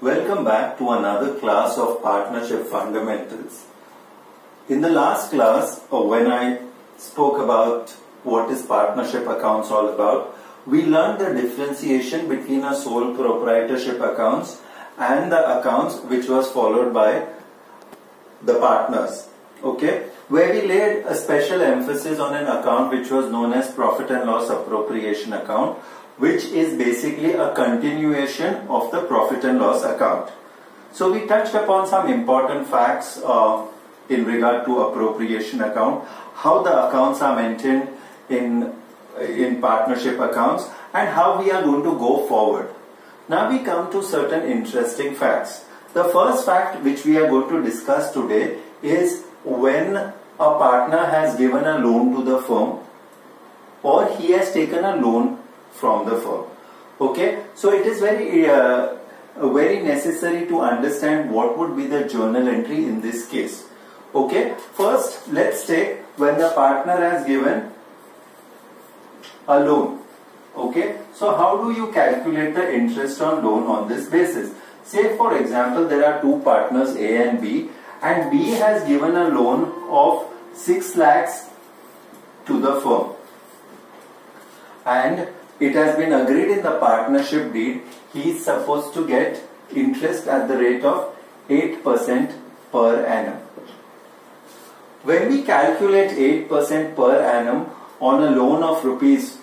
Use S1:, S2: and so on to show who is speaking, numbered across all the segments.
S1: Welcome back to another class of Partnership Fundamentals. In the last class, when I spoke about what is partnership accounts all about, we learned the differentiation between a sole proprietorship accounts and the accounts which was followed by the partners. Okay, where we laid a special emphasis on an account which was known as profit and loss appropriation account, which is basically a continuation of the profit and loss account. So we touched upon some important facts in regard to appropriation account, how the accounts are maintained in partnership accounts, and how we are going to go forward. Now we come to certain interesting facts. The first fact which we are going to discuss today is when a partner has given a loan to the firm or he has taken a loan from the firm. Okay, so it is very necessary to understand what would be the journal entry in this case. Okay, first let's take when the partner has given a loan. Okay, so how do you calculate the interest on loan on this basis? Say for example there are two partners A and B has given a loan of 6 lakhs to the firm, and it has been agreed in the partnership deed he is supposed to get interest at the rate of 8% per annum. When we calculate 8% per annum on a loan of rupees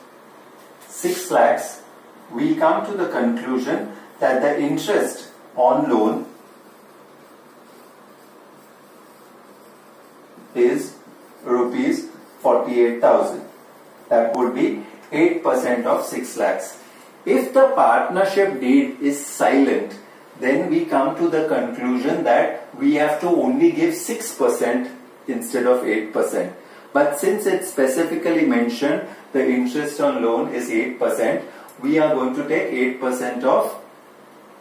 S1: 6 lakhs, we come to the conclusion that the interest on loan is rupees 48,000. That would be 8% of 6 lakhs. If the partnership deed is silent, then we come to the conclusion that we have to only give 6% instead of 8%. But since it specifically mentioned the interest on loan is 8%, we are going to take 8% of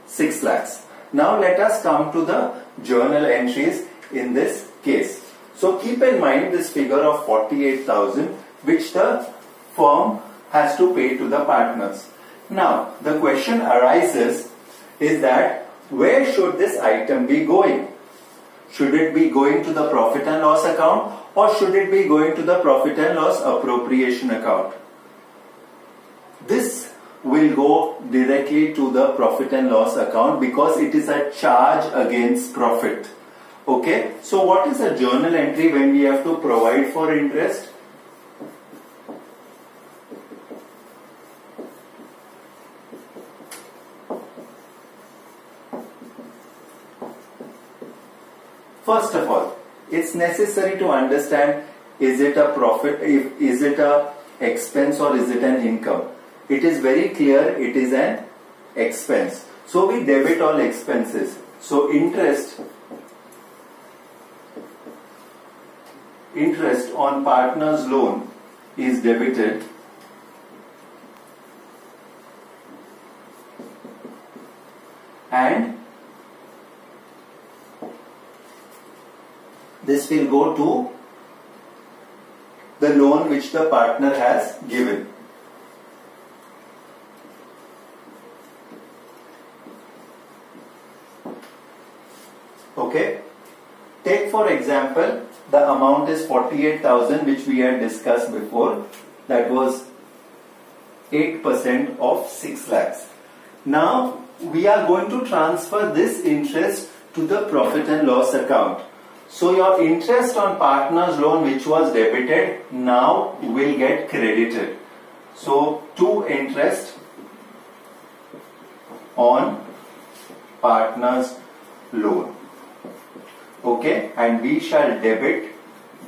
S1: 6 lakhs. Now let us come to the journal entries in this case. So keep in mind this figure of 48,000 which the firm has to pay to the partners. Now the question arises is that where should this item be going? Should it be going to the profit and loss account or should it be going to the profit and loss appropriation account? This will go directly to the profit and loss account because it is a charge against profit. Okay, so what is a journal entry when we have to provide for interest? First of all, it's necessary to understand, is it a profit, is it a expense or is it an income? It is very clear it is an expense. So we debit all expenses. So interest on partner's loan is debited, and this will go to the loan which the partner has given. Okay, take for example the amount is 48,000 which we had discussed before, that was 8% of 6 lakhs. Now we are going to transfer this interest to the profit and loss account. So your interest on partner's loan which was debited now will get credited. So to interest on partner's loan. Okay, and we shall debit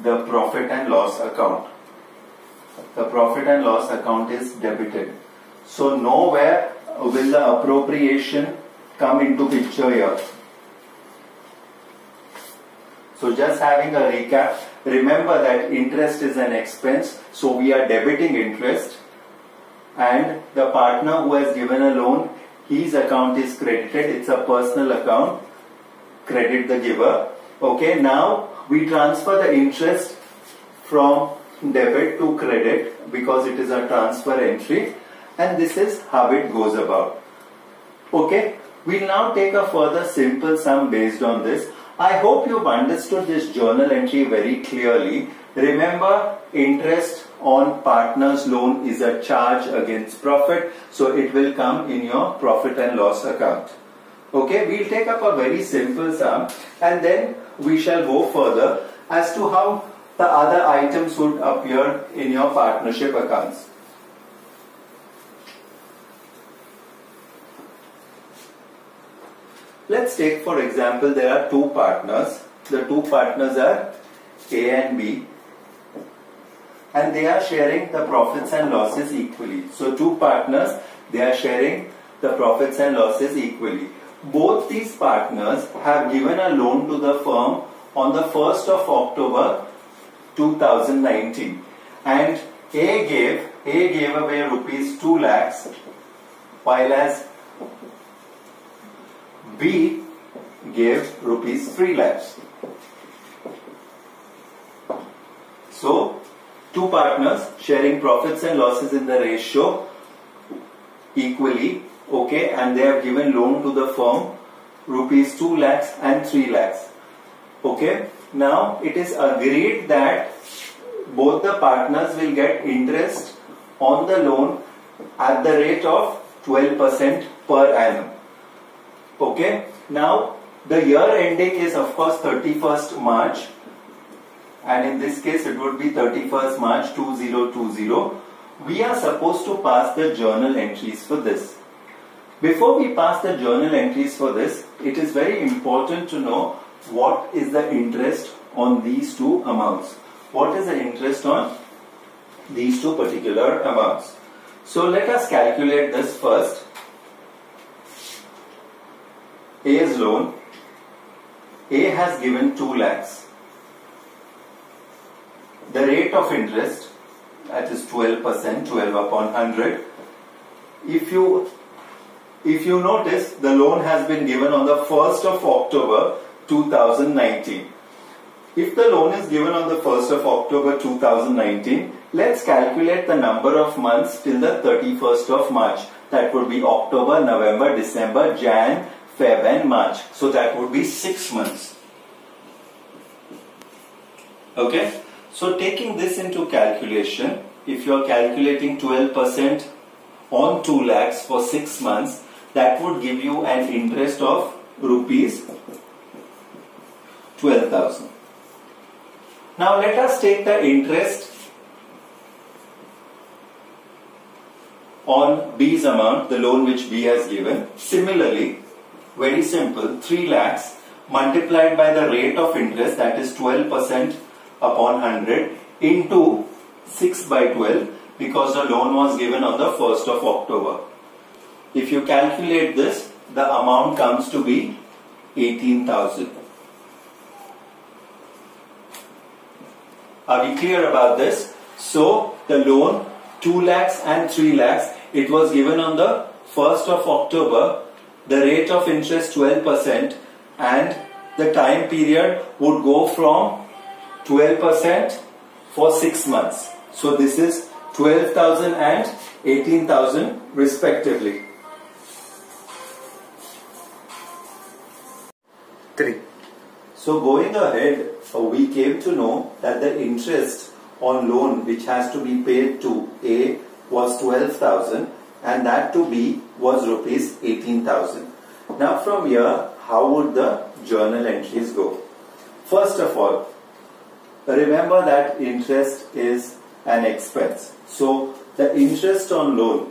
S1: the profit and loss account. The profit and loss account is debited. So nowhere will the appropriation come into picture here. So just having a recap, remember that interest is an expense, so we are debiting interest, and the partner who has given a loan, his account is credited, it's a personal account, credit the giver. Okay, now we transfer the interest from debit to credit because it is a transfer entry, and this is how it goes about. Okay, We'll now take a further simple sum based on this. I hope you've understood this journal entry very clearly. Remember, interest on partner's loan is a charge against profit, so it will come in your profit and loss account. Okay, we'll take up a very simple sum and then we shall go further as to how the other items would appear in your partnership accounts. Let's take, for example, there are two partners. The two partners are A and B, and they are sharing the profits and losses equally. So two partners, they are sharing the profits and losses equally. Both these partners have given a loan to the firm on the 1st of October 2019, and A gave away rupees 2 lakhs, while as B gave rupees 3 lakhs. So, two partners sharing profits and losses in the ratio equally, okay, and they have given loan to the firm rupees 2 lakhs and 3 lakhs. Okay, now it is agreed that both the partners will get interest on the loan at the rate of 12% per annum. Okay, now the year ending is of course 31st March, and in this case it would be 31st March 2020. We are supposed to pass the journal entries for this. Before we pass the journal entries for this, it is very important to know what is the interest on these two amounts. What is the interest on these two particular amounts? So let us calculate this first. A's loan. A has given 2 lakhs. The rate of interest, that is 12%, 12 upon 100. If you notice, the loan has been given on the 1st of October 2019. If the loan is given on the 1st of October 2019, let's calculate the number of months till the 31st of March. That would be October, November, December, Jan, Feb and March. So that would be 6 months. Okay. So taking this into calculation, if you are calculating 12% on 2 lakhs for 6 months, that would give you an interest of rupees 12,000. Now let us take the interest on B's amount, the loan which B has given. Similarly, very simple, 3 lakhs multiplied by the rate of interest, that is 12% upon 100 into 6 by 12, because the loan was given on the 1st of October. If you calculate this, the amount comes to be 18,000. Are we clear about this? So the loan 2 lakhs and 3 lakhs, it was given on the 1st of October. The rate of interest 12%, and the time period would go from 12% for 6 months. So this is 12,000 and 18,000 respectively. 3. So going ahead, we came to know that the interest on loan which has to be paid to A was 12,000 and that to B was rupees 18,000. Now from here, how would the journal entries go? First of all, remember that interest is an expense. So the interest on loan,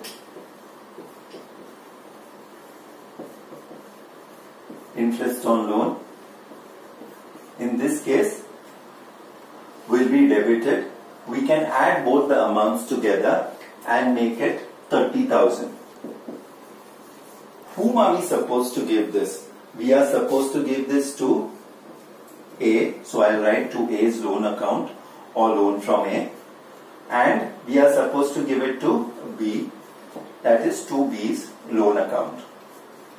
S1: in this case will be debited. We can add both the amounts together and make it 30,000. Whom are we supposed to give this? We are supposed to give this to A. So I'll write to A's loan account or loan from A. And we are supposed to give it to B. That is to B's loan account.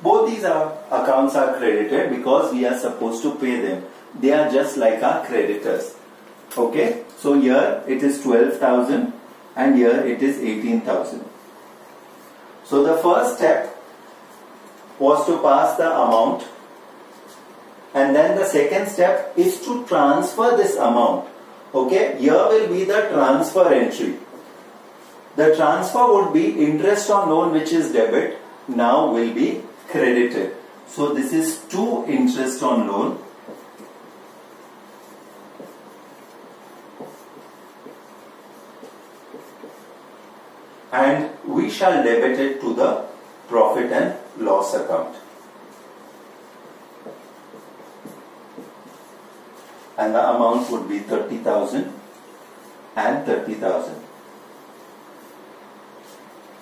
S1: Both these accounts are credited because we are supposed to pay them. They are just like our creditors. Okay. So here it is 12,000 and here it is 18,000. So the first step was to pass the amount, and then the second step is to transfer this amount. Okay, here will be the transfer entry. The transfer would be interest on loan, which is debit, now will be credited. So this is to interest on loan, and we shall debit it to the profit and loss account. And the amount would be 30,000 and 30,000.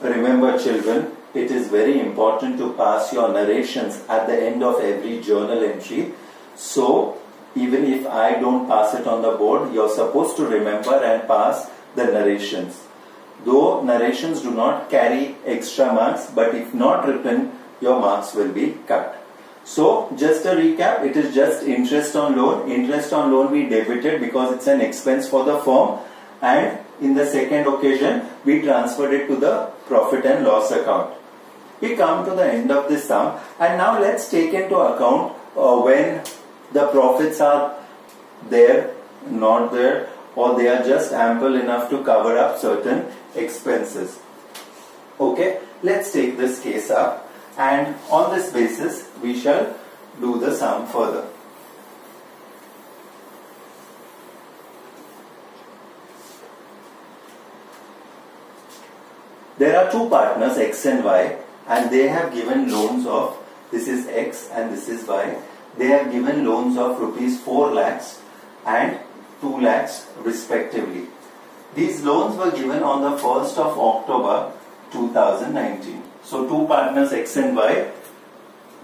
S1: Remember children, it is very important to pass your narrations at the end of every journal entry. So even if I don't pass it on the board, you're supposed to remember and pass the narrations. Though narrations do not carry extra marks, but if not written, your marks will be cut. So just a recap, it is just interest on loan. Interest on loan we debited because it's an expense for the firm, and in the second occasion we transferred it to the profit and loss account. We come to the end of this sum, and now let's take into account when the profits are there, not there, or they are just ample enough to cover up certain expenses. Okay, let's take this case up, and on this basis we shall do the sum further. There are two partners, X and Y, and they have given loans of, this is X and this is Y, they have given loans of rupees 4 lakhs and 2 lakhs respectively. These loans were given on the 1st of October 2019. So two partners, X and Y,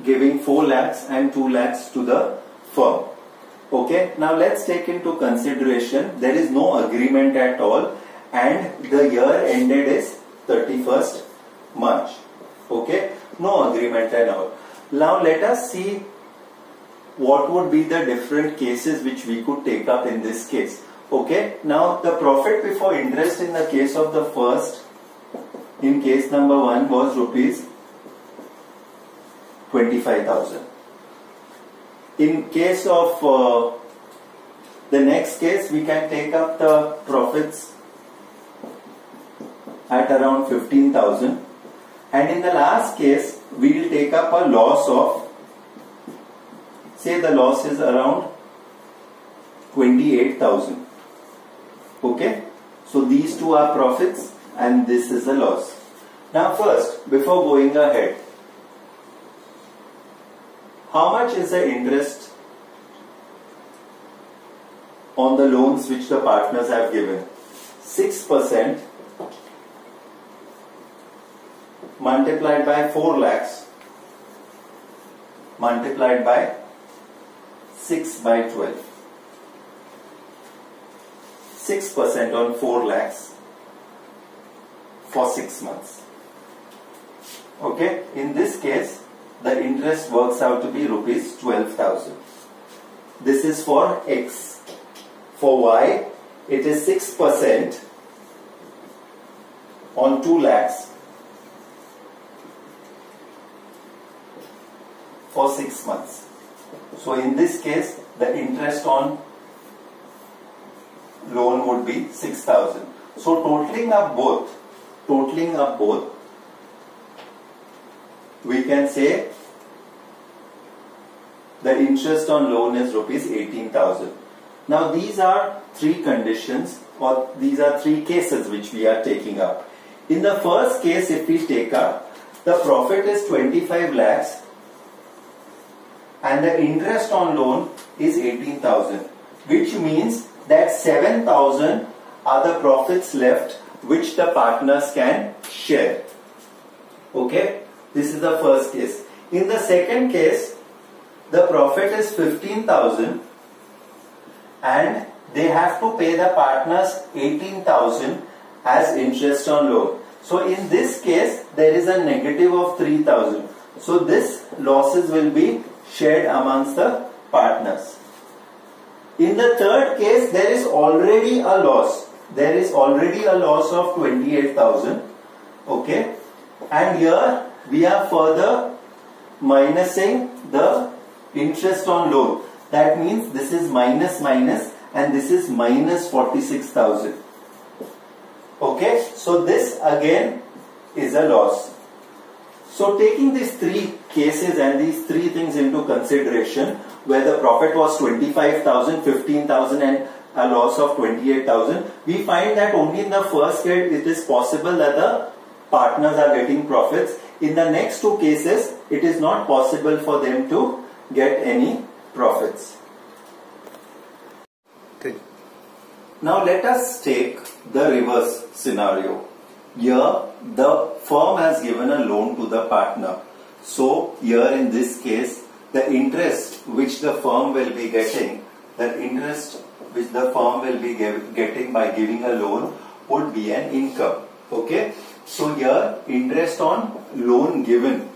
S1: giving 4 lakhs and 2 lakhs to the firm. Okay, now let's take into consideration there is no agreement at all, and the year ended is 31st March. Okay, no agreement at all. Now let us see what would be the different cases which we could take up in this case. Okay, now the profit before interest in the case of the first, in case number 1, was rupees 25,000. In case of the next case, we can take up the profits at around 15,000, and in the last case we will take up a loss of, say the loss is around 28,000. Okay, so these two are profits and this is a loss. Now first, before going ahead, how much is the interest on the loans which the partners have given? 6% multiplied by 4 lakhs multiplied by 6/12. 6% on 4 lakhs for 6 months. Okay, in this case the interest works out to be rupees 12,000. This is for X. For Y, it is 6% on 2 lakhs for 6 months. So in this case, the interest on loan would be 6,000. So totaling up both, we can say the interest on loan is rupees 18,000. Now these are 3 conditions, or these are 3 cases which we are taking up. In the first case, if we take up, the profit is 25 lakhs and the interest on loan is 18,000, which means that 7,000 are the profits left which the partners can share. Okay, this is the first case. In the second case, the profit is 15,000 and they have to pay the partners 18,000 as interest on loan. So in this case, there is a negative of 3,000. So this losses will be shared amongst the partners. In the third case, there is already a loss. There is already a loss of 28,000. Okay, and here we are further minusing the interest on loan. That means this is minus minus and this is minus 46,000. Okay, so this again is a loss. So taking these three cases and these three things into consideration, where the profit was 25,000, 15,000 and a loss of 28,000, we find that only in the first case it is possible that the partners are getting profits. In the next two cases, it is not possible for them to get any profits. Okay. Now let us take the reverse scenario. Here the firm has given a loan to the partner. So here in this case, the interest which the firm will be getting, getting by giving a loan would be an income. Okay. So here interest on loan given.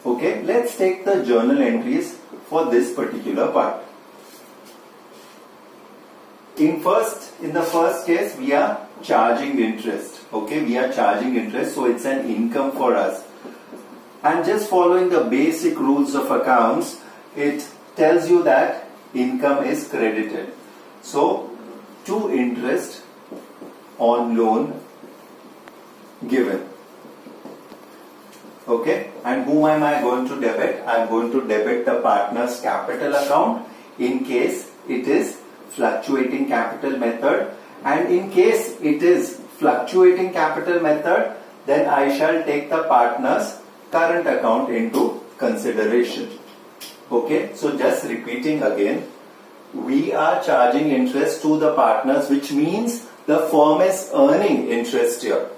S1: Okay. Let's take the journal entries for this particular part. In the first case, we are charging interest. Okay, we are charging interest, so it's an income for us. And just following the basic rules of accounts, it tells you that income is credited. So, to interest on loan given. Okay, and whom am I going to debit? I am going to debit the partner's capital account in case it is fluctuating capital method, and in case it is fluctuating capital method, then I shall take the partner's current account into consideration. Okay, so just repeating again, we are charging interest to the partners, which means the firm is earning interest here.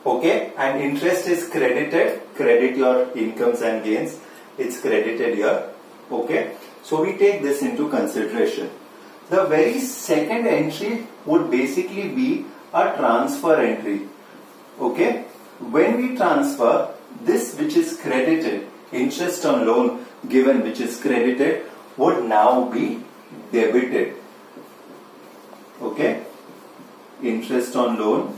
S1: Okay, and interest is credited, credit your incomes and gains, it's credited here. Okay, so we take this into consideration. The very second entry would basically be a transfer entry. Okay, when we transfer this which is credited, interest on loan given which is credited, would now be debited. Okay, interest on loan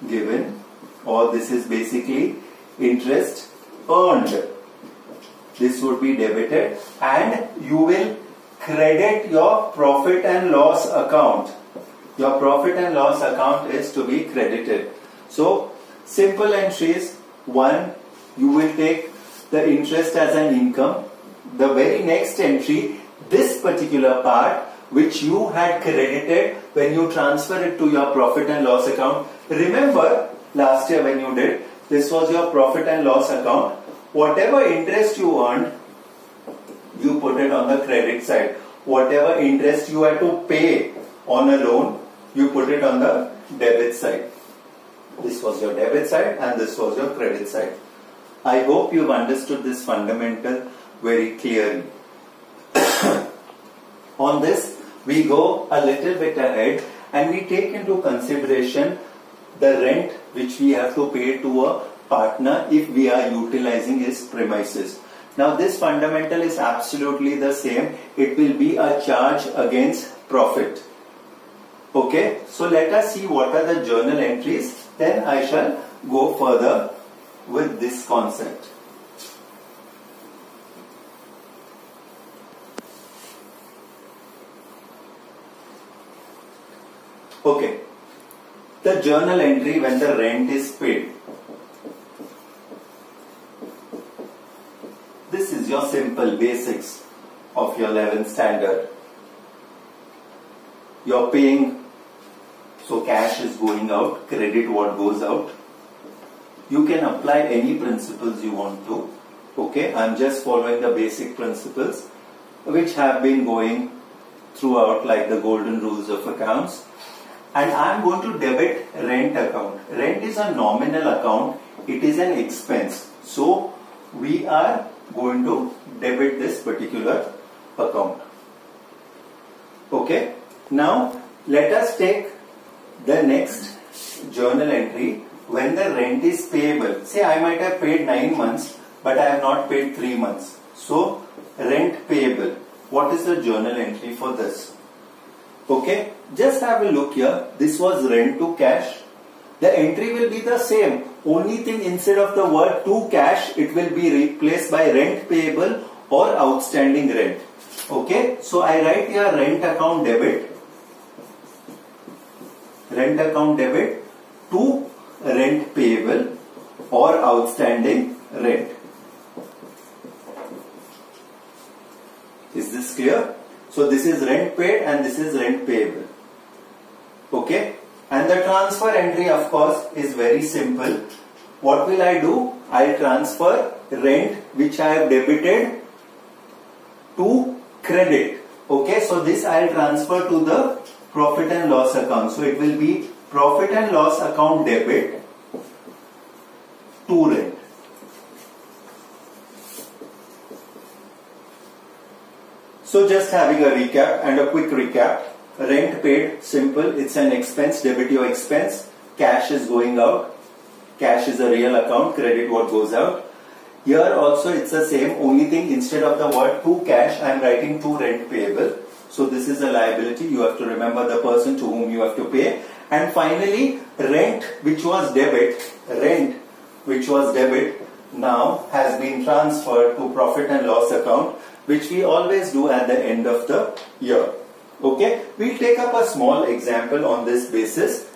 S1: given, or this is basically interest earned. This would be debited, and you will credit your profit and loss account. Your profit and loss account is to be credited. So simple entries: one, you will take the interest as an income. The very next entry, this particular part which you had credited when you transfer it to your profit and loss account. Remember last year when you did, this was your profit and loss account. Whatever interest you earned, you put it on the credit side. Whatever interest you had to pay on a loan, you put it on the debit side. This was your debit side and this was your credit side. I hope you've understood this fundamental very clearly. On this, we go a little bit ahead and we take into consideration the rent which we have to pay to a partner if we are utilizing his premises. Now this fundamental is absolutely the same. It will be a charge against profit. Okay, so let us see what are the journal entries. Then I shall go further with this concept. Okay, the journal entry when the rent is paid. This is your simple basics of your 11th standard. You're paying, so cash is going out, credit what goes out. You can apply any principles you want to. Okay, I'm just following the basic principles which have been going throughout, like the golden rules of accounts. And I'm going to debit rent account. Rent is a nominal account. It is an expense. So we are going to debit this particular account. Okay. Now let us take the next journal entry when the rent is payable. Say I might have paid 9 months but I have not paid 3 months. So rent payable. What is the journal entry for this? Okay, just have a look here. This was rent to cash. The entry will be the same. only thing instead of the word to cash, it will be replaced by rent payable or outstanding rent. Okay, so I write here rent account debit to rent payable or outstanding rent. Is this clear? So this is rent paid and this is rent payable. Okay, and the transfer entry of course is very simple. What will I do? I'll transfer rent which I have debited to credit. Okay, so this I'll transfer to the profit and loss account. So it will be profit and loss account debit to rent. So just having a recap and a quick recap. Rent paid, simple, it's an expense, debit your expense. Cash is going out. Cash is a real account, credit what goes out. Here also it's the same, only thing instead of the word to cash, I am writing to rent payable. So this is a liability, you have to remember the person to whom you have to pay. And finally, rent which was debit now has been transferred to profit and loss account, which we always do at the end of the year. Okay, we'll take up a small example on this basis.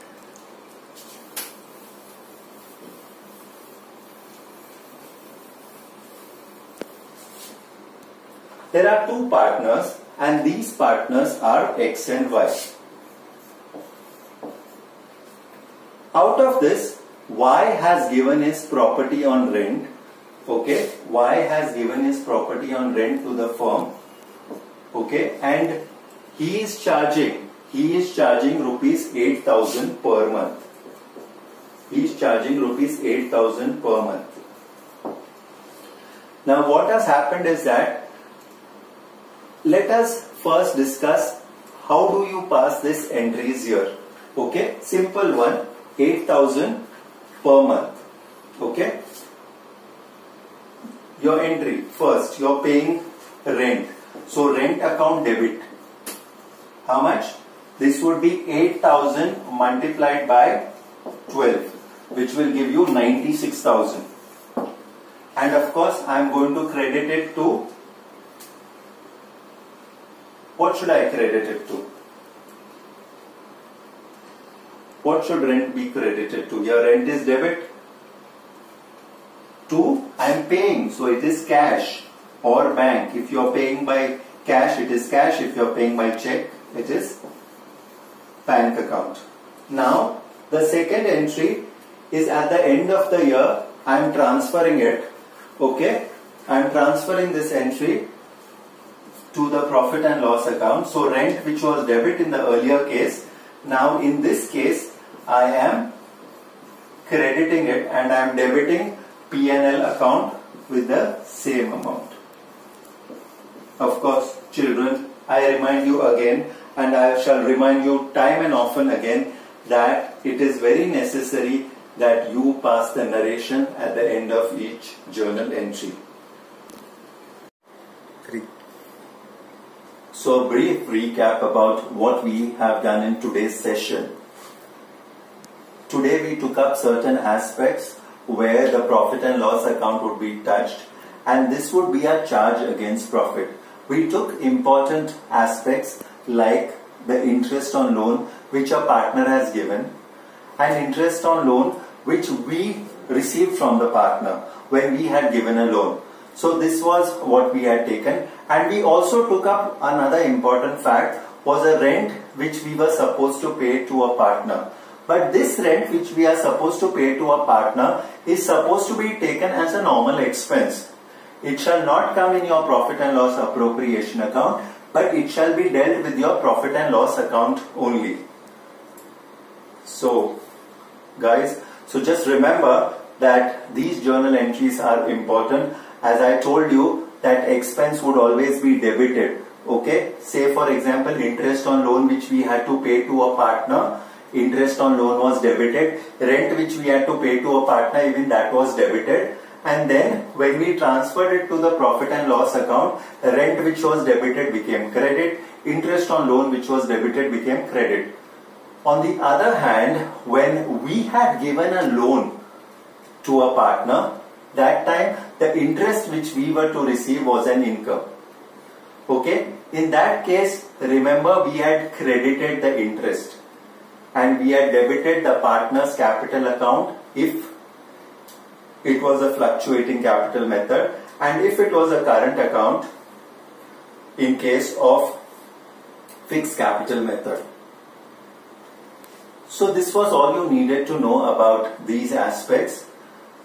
S1: There are two partners and these partners are X and Y. Out of this, Y has given his property on rent. Okay, Y has given his property on rent to the firm. Okay, and he is charging rupees 8,000 per month. He is charging rupees 8,000 per month. Now what has happened is that, let us first discuss how do you pass this entries here. Okay, simple one, 8,000 per month. Okay, your entry first, you're paying rent. So rent account debit. How much? This would be 8,000 multiplied by 12, which will give you 96,000. And of course, I am going to credit it to, what should I credit it to? What should rent be credited to? Your rent is debit. To, I am paying, so it is cash or bank. If you are paying by cash, it is cash. If you are paying by check, it is bank account. Now, the second entry is at the end of the year, I am transferring it. Okay, I am transferring this entry to the profit and loss account. So rent which was debit in the earlier case, now in this case I am crediting it and I am debiting P&L account with the same amount. Of course, children, I remind you again, and I shall remind you time and often again, that it is very necessary that you pass the narration at the end of each journal entry. 3. So a brief recap about what we have done in today's session. Today we took up certain aspects where the profit and loss account would be touched, and this would be a charge against profit. We took important aspects like the interest on loan which a partner has given, and interest on loan which we received from the partner when we had given a loan. So this was what we had taken, and we also took up another important fact was a rent which we were supposed to pay to a partner. But this rent which we are supposed to pay to a partner is supposed to be taken as a normal expense. It shall not come in your profit and loss appropriation account, but it shall be dealt with your profit and loss account only. So, guys, so just remember that these journal entries are important. As I told you, that expense would always be debited. Okay, say for example, interest on loan which we had to pay to a partner, interest on loan was debited, rent which we had to pay to a partner, even that was debited. And then when we transferred it to the profit and loss account, rent which was debited became credit, interest on loan which was debited became credit. On the other hand, when we had given a loan to a partner, that time the interest which we were to receive was an income. Okay? In that case, remember we had credited the interest and we had debited the partner's capital account if it was a fluctuating capital method, and if it was a current account in case of fixed capital method. So this was all you needed to know about these aspects.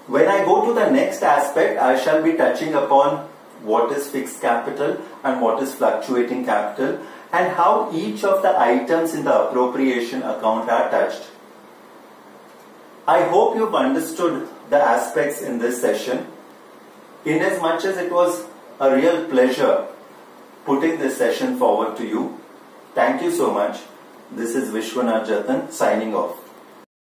S1: When I go to the next aspect, I shall be touching upon what is fixed capital and what is fluctuating capital, and how each of the items in the appropriation account are touched. I hope you've understood the aspects in this session. Inasmuch as it was a real pleasure putting this session forward to you. Thank you so much. This is Vishwanath Jatan signing off.